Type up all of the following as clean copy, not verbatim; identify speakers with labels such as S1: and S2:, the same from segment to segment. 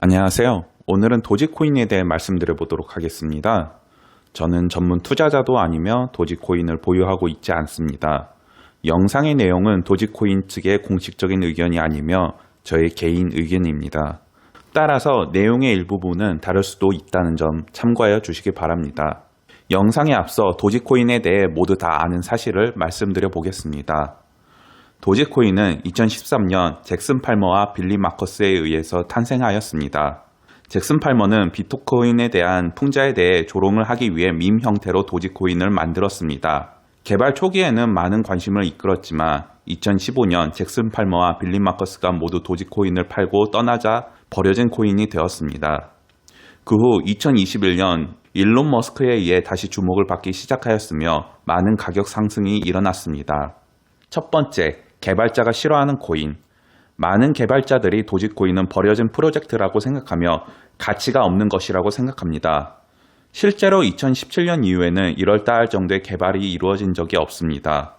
S1: 안녕하세요. 오늘은 도지코인에 대해 말씀드려보도록 하겠습니다. 저는 전문 투자자도 아니며 도지코인을 보유하고 있지 않습니다. 영상의 내용은 도지코인 측의 공식적인 의견이 아니며 저의 개인 의견입니다. 따라서 내용의 일부분은 다를 수도 있다는 점 참고하여 주시기 바랍니다. 영상에 앞서 도지코인에 대해 모두 다 아는 사실을 말씀드려 보겠습니다. 도지코인은 2013년 잭슨 팔머와 빌리 마커스에 의해서 탄생하였습니다. 잭슨 팔머는 비트코인에 대한 풍자에 대해 조롱을 하기 위해 밈 형태로 도지코인을 만들었습니다. 개발 초기에는 많은 관심을 이끌었지만 2015년 잭슨 팔머와 빌리 마커스가 모두 도지코인을 팔고 떠나자 버려진 코인이 되었습니다. 그 후 2021년 일론 머스크에 의해 다시 주목을 받기 시작하였으며 많은 가격 상승이 일어났습니다. 첫 번째, 개발자가 싫어하는 코인. 많은 개발자들이 도지코인은 버려진 프로젝트라고 생각하며 가치가 없는 것이라고 생각합니다. 실제로 2017년 이후에는 이럴 따할 정도의 개발이 이루어진 적이 없습니다.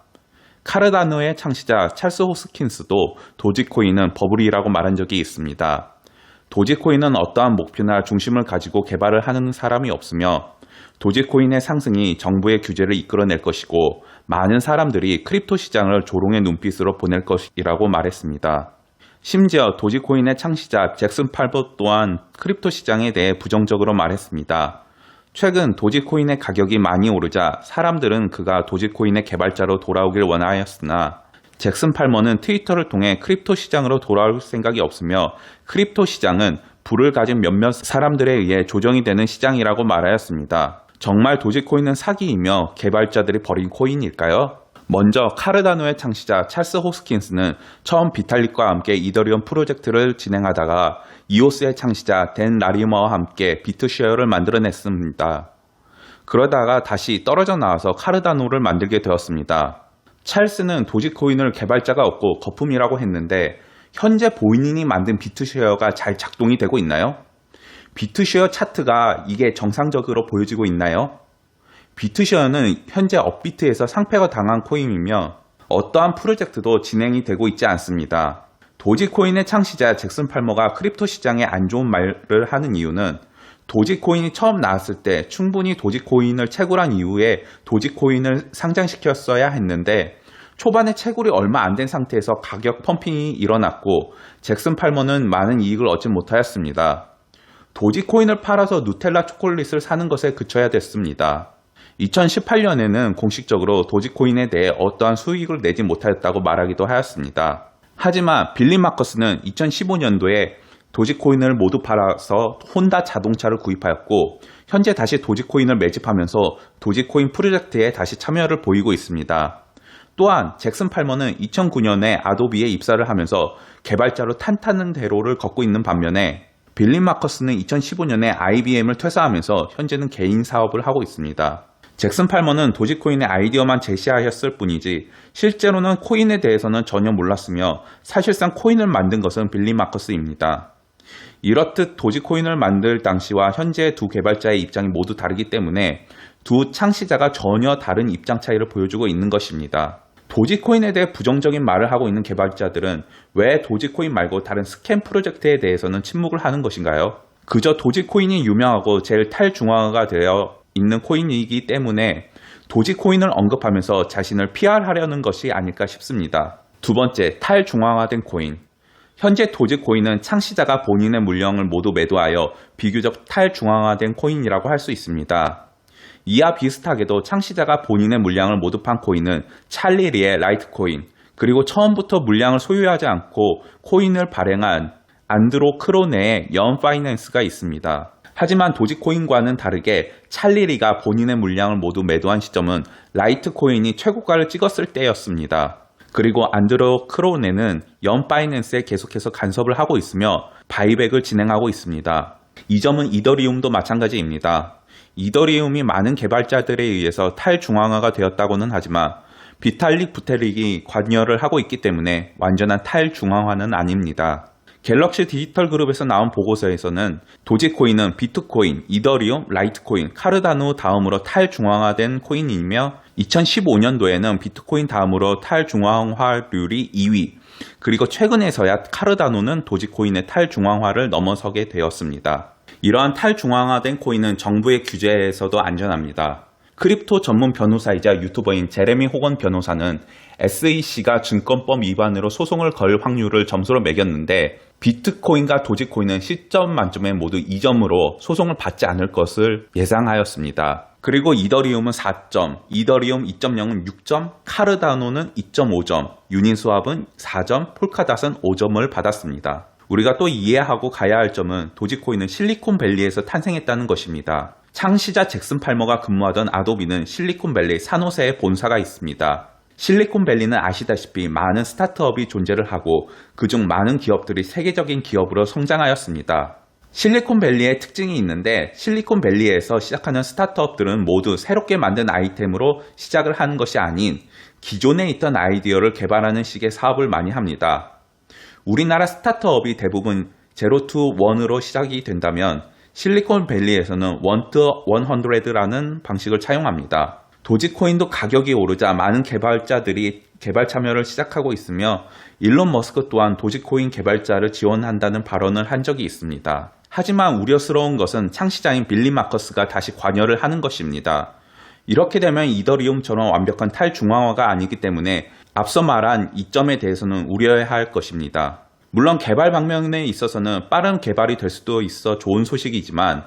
S1: 카르다노의 창시자 찰스 호스킨스도 도지코인은 버블이라고 말한 적이 있습니다. 도지코인은 어떠한 목표나 중심을 가지고 개발을 하는 사람이 없으며 도지코인의 상승이 정부의 규제를 이끌어낼 것이고 많은 사람들이 크립토 시장을 조롱의 눈빛으로 보낼 것이라고 말했습니다. 심지어 도지코인의 창시자 잭슨 팔머 또한 크립토 시장에 대해 부정적으로 말했습니다. 최근 도지코인의 가격이 많이 오르자 사람들은 그가 도지코인의 개발자로 돌아오길 원하였으나 잭슨 팔머는 트위터를 통해 크립토 시장으로 돌아올 생각이 없으며 크립토 시장은 부를 가진 몇몇 사람들에 의해 조정이 되는 시장이라고 말하였습니다. 정말 도지코인은 사기이며 개발자들이 버린 코인일까요? 먼저 카르다노의 창시자 찰스 호스킨스는 처음 비탈릭과 함께 이더리움 프로젝트를 진행하다가 이오스의 창시자 댄 라리머와 함께 비트쉐어를 만들어냈습니다. 그러다가 다시 떨어져 나와서 카르다노를 만들게 되었습니다. 찰스는 도지코인을 개발자가 없고 거품이라고 했는데 현재 본인이 만든 비트쉐어가 잘 작동이 되고 있나요? 비트쉐어 차트가 이게 정상적으로 보여지고 있나요? 비트쉐어는 현재 업비트에서 상폐가 당한 코인이며 어떠한 프로젝트도 진행이 되고 있지 않습니다. 도지코인의 창시자 잭슨 팔머가 크립토 시장에 안 좋은 말을 하는 이유는 도지코인이 처음 나왔을 때 충분히 도지코인을 채굴한 이후에 도지코인을 상장시켰어야 했는데 초반에 채굴이 얼마 안 된 상태에서 가격 펌핑이 일어났고 잭슨 팔머는 많은 이익을 얻지 못하였습니다. 도지코인을 팔아서 누텔라 초콜릿을 사는 것에 그쳐야 됐습니다. 2018년에는 공식적으로 도지코인에 대해 어떠한 수익을 내지 못하였다고 말하기도 하였습니다. 하지만 빌리 마커스는 2015년도에 도지코인을 모두 팔아서 혼다 자동차를 구입하였고 현재 다시 도지코인을 매집하면서 도지코인 프로젝트에 다시 참여를 보이고 있습니다. 또한 잭슨 팔머는 2009년에 아도비에 입사를 하면서 개발자로 탄탄한 대로를 걷고 있는 반면에 빌리 마커스는 2015년에 IBM을 퇴사하면서 현재는 개인 사업을 하고 있습니다. 잭슨 팔머는 도지코인의 아이디어만 제시하였을 뿐이지 실제로는 코인에 대해서는 전혀 몰랐으며 사실상 코인을 만든 것은 빌리 마커스입니다. 이렇듯 도지코인을 만들 당시와 현재의 두 개발자의 입장이 모두 다르기 때문에 두 창시자가 전혀 다른 입장 차이를 보여주고 있는 것입니다. 도지코인에 대해 부정적인 말을 하고 있는 개발자들은 왜 도지코인 말고 다른 스캠 프로젝트에 대해서는 침묵을 하는 것인가요? 그저 도지코인이 유명하고 제일 탈중앙화가 되어 있는 코인이기 때문에 도지코인을 언급하면서 자신을 PR하려는 것이 아닐까 싶습니다. 두 번째, 탈중앙화된 코인. 현재 도지코인은 창시자가 본인의 물량을 모두 매도하여 비교적 탈중앙화된 코인이라고 할 수 있습니다. 이와 비슷하게도 창시자가 본인의 물량을 모두 판 코인은 찰리리의 라이트코인, 그리고 처음부터 물량을 소유하지 않고 코인을 발행한 안드로 크로네의 연파이낸스가 있습니다. 하지만 도지코인과는 다르게 찰리리가 본인의 물량을 모두 매도한 시점은 라이트코인이 최고가를 찍었을 때였습니다. 그리고 안드로 크로네는 연파이낸스에 계속해서 간섭을 하고 있으며 바이백을 진행하고 있습니다. 이 점은 이더리움도 마찬가지입니다. 이더리움이 많은 개발자들에 의해서 탈중앙화가 되었다고는 하지만 비탈릭 부테릭이 관여를 하고 있기 때문에 완전한 탈중앙화는 아닙니다. 갤럭시 디지털 그룹에서 나온 보고서에서는 도지코인은 비트코인, 이더리움, 라이트코인, 카르다노 다음으로 탈중앙화된 코인이며 2015년도에는 비트코인 다음으로 탈중앙화율이 2위, 그리고 최근에서야 카르다노는 도지코인의 탈중앙화를 넘어서게 되었습니다. 이러한 탈중앙화된 코인은 정부의 규제에서도 안전합니다. 크립토 전문 변호사이자 유튜버인 제레미 호건 변호사는 SEC가 증권법 위반으로 소송을 걸 확률을 점수로 매겼는데 비트코인과 도지코인은 10점 만점에 모두 2점으로 소송을 받지 않을 것을 예상하였습니다. 그리고 이더리움은 4점, 이더리움 2.0은 6점, 카르다노는 2.5점, 유니스왑은 4점, 폴카닷은 5점을 받았습니다. 우리가 또 이해하고 가야 할 점은 도지코인은 실리콘밸리에서 탄생했다는 것입니다. 창시자 잭슨 팔머가 근무하던 아도비는 실리콘밸리 산호세에 본사가 있습니다. 실리콘밸리는 아시다시피 많은 스타트업이 존재를 하고 그중 많은 기업들이 세계적인 기업으로 성장하였습니다. 실리콘밸리의 특징이 있는데 실리콘밸리에서 시작하는 스타트업들은 모두 새롭게 만든 아이템으로 시작을 하는 것이 아닌 기존에 있던 아이디어를 개발하는 식의 사업을 많이 합니다. 우리나라 스타트업이 대부분 0 to 1으로 시작이 된다면 실리콘밸리에서는 1 to 100라는 방식을 차용합니다. 도지코인도 가격이 오르자 많은 개발자들이 개발 참여를 시작하고 있으며 일론 머스크 또한 도지코인 개발자를 지원한다는 발언을 한 적이 있습니다. 하지만 우려스러운 것은 창시자인 빌리 마커스가 다시 관여를 하는 것입니다. 이렇게 되면 이더리움처럼 완벽한 탈중앙화가 아니기 때문에 앞서 말한 이점에 대해서는 우려해야 할 것입니다. 물론 개발 방면에 있어서는 빠른 개발이 될 수도 있어 좋은 소식이지만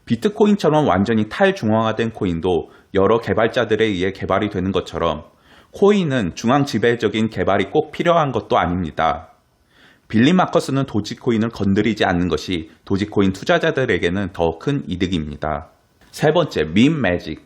S1: 비트코인처럼 완전히 탈중앙화된 코인도 여러 개발자들에 의해 개발이 되는 것처럼 코인은 중앙지배적인 개발이 꼭 필요한 것도 아닙니다. 빌리 마커스는 도지코인을 건드리지 않는 것이 도지코인 투자자들에게는 더 큰 이득입니다. 세 번째, 밈 매직.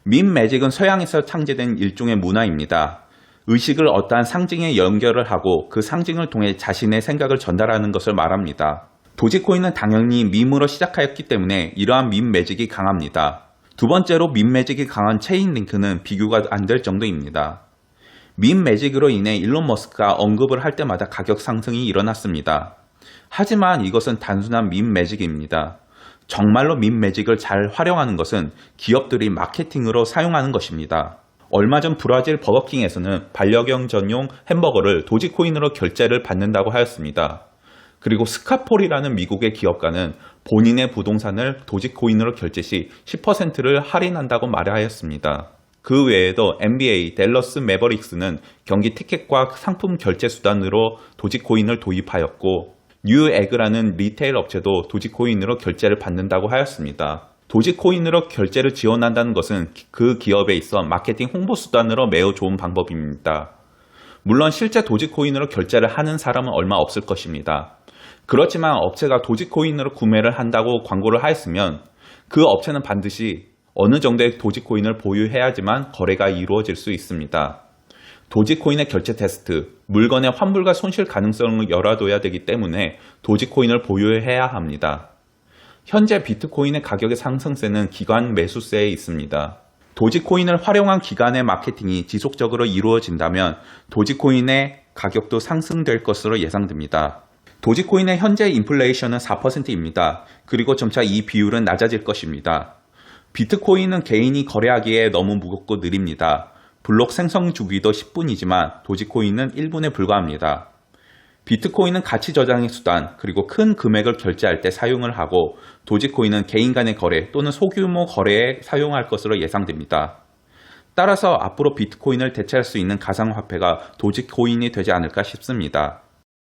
S1: 밈 매직은 서양에서 창제된 일종의 문화입니다. 의식을 어떠한 상징에 연결을 하고 그 상징을 통해 자신의 생각을 전달하는 것을 말합니다. 도지코인은 당연히 밈으로 시작하였기 때문에 이러한 밈 매직이 강합니다. 두 번째로 밈 매직이 강한 체인 링크는 비교가 안 될 정도입니다. 밈 매직으로 인해 일론 머스크가 언급을 할 때마다 가격 상승이 일어났습니다. 하지만 이것은 단순한 밈 매직입니다. 정말로 밈 매직을 잘 활용하는 것은 기업들이 마케팅으로 사용하는 것입니다. 얼마 전 브라질 버거킹에서는 반려견 전용 햄버거를 도지코인으로 결제를 받는다고 하였습니다. 그리고 스카폴이라는 미국의 기업가는 본인의 부동산을 도지코인으로 결제 시 10%를 할인한다고 말하였습니다. 그 외에도 NBA, 댈러스 매버릭스는 경기 티켓과 상품 결제 수단으로 도지코인을 도입하였고 뉴에그라는 리테일 업체도 도지코인으로 결제를 받는다고 하였습니다. 도지코인으로 결제를 지원한다는 것은 그 기업에 있어 마케팅 홍보 수단으로 매우 좋은 방법입니다. 물론 실제 도지코인으로 결제를 하는 사람은 얼마 없을 것입니다. 그렇지만 업체가 도지코인으로 구매를 한다고 광고를 하였으면 그 업체는 반드시 어느 정도의 도지코인을 보유해야지만 거래가 이루어질 수 있습니다. 도지코인의 결제 테스트, 물건의 환불과 손실 가능성을 열어둬야 되기 때문에 도지코인을 보유해야 합니다. 현재 비트코인의 가격의 상승세는 기관 매수세에 있습니다. 도지코인을 활용한 기관의 마케팅이 지속적으로 이루어진다면 도지코인의 가격도 상승될 것으로 예상됩니다. 도지코인의 현재 인플레이션은 4%입니다. 그리고 점차 이 비율은 낮아질 것입니다. 비트코인은 개인이 거래하기에 너무 무겁고 느립니다. 블록 생성 주기도 10분이지만 도지코인은 1분에 불과합니다. 비트코인은 가치 저장의 수단 그리고 큰 금액을 결제할 때 사용을 하고 도지코인은 개인 간의 거래 또는 소규모 거래에 사용할 것으로 예상됩니다. 따라서 앞으로 비트코인을 대체할 수 있는 가상화폐가 도지코인이 되지 않을까 싶습니다.